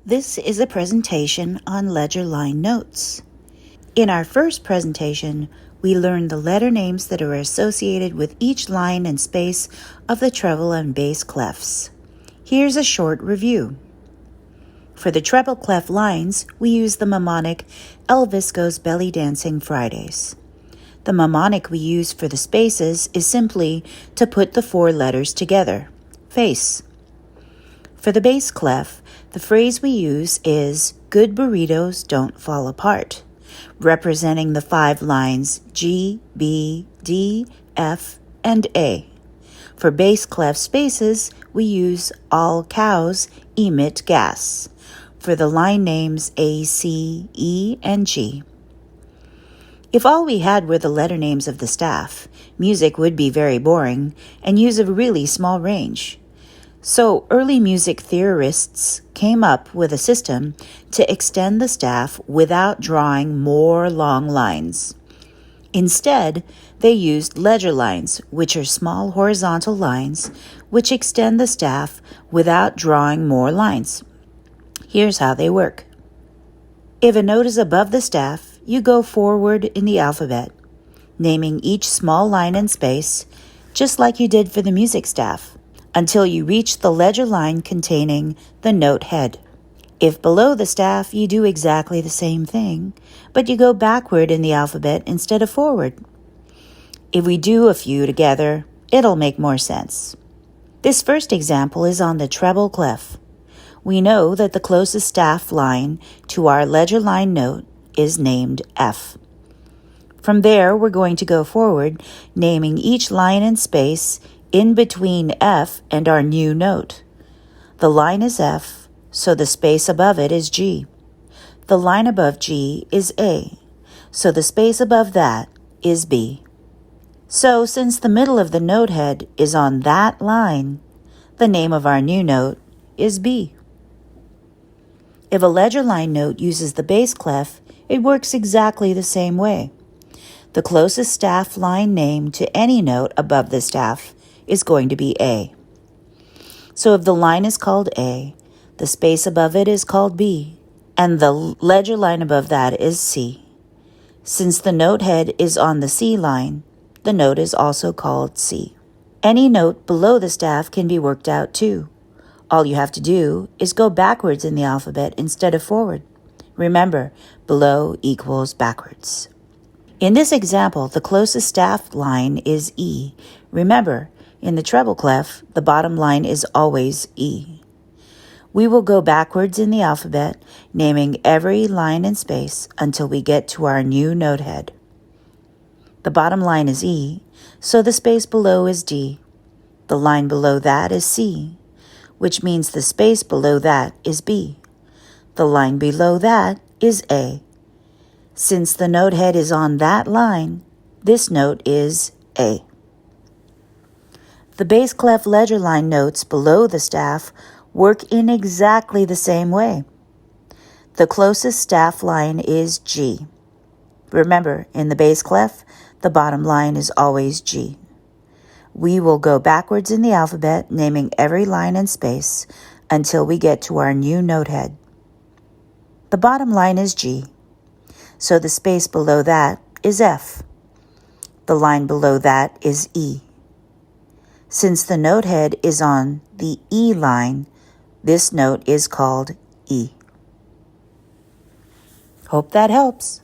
This is a presentation on ledger line notes. In our first presentation, we learned the letter names that are associated with each line and space of the treble and bass clefs. Here's a short review. For the treble clef lines, we use the mnemonic Elvis Goes Belly Dancing Fridays. The mnemonic we use for the spaces is simply to put the four letters together, face. For the bass clef, the phrase we use is "Good burritos don't fall apart," representing the five lines G, B, D, F, and A. For bass clef spaces, we use "All cows emit gas" for the line names A, C, E, and G. If all we had were the letter names of the staff, music would be very boring and use a really small range. So early music theorists came up with a system to extend the staff without drawing more long lines. Instead, they used ledger lines, which are small horizontal lines which extend the staff without drawing more lines. Here's how they work. If a note is above the staff, you go forward in the alphabet, naming each small line and space, just like you did for the music staff, until you reach the ledger line containing the note head. If below the staff, you do exactly the same thing, but you go backward in the alphabet instead of forward. If we do a few together, it'll make more sense. This first example is on the treble clef. We know that the closest staff line to our ledger line note is named F. From there, we're going to go forward, naming each line and space in between F and our new note. The line is F, so the space above it is G. The line above G is A, so the space above that is B. So since the middle of the note head is on that line, the name of our new note is B. If a ledger line note uses the bass clef, it works exactly the same way. The closest staff line name to any note above the staff is going to be A. So if the line is called A, the space above it is called B, and the ledger line above that is C. Since the note head is on the C line, the note is also called C. Any note below the staff can be worked out too. All you have to do is go backwards in the alphabet instead of forward. Remember, below equals backwards. In this example, the closest staff line is E. Remember, in the treble clef, the bottom line is always E. We will go backwards in the alphabet, naming every line and space until we get to our new note head. The bottom line is E, so the space below is D. The line below that is C, which means the space below that is B. The line below that is A. Since the note head is on that line, this note is A. The bass clef ledger line notes below the staff work in exactly the same way. The closest staff line is G. Remember, in the bass clef, the bottom line is always G. We will go backwards in the alphabet, naming every line and space until we get to our new note head. The bottom line is G, so the space below that is F. The line below that is E. Since the note head is on the E line, this note is called E. Hope that helps.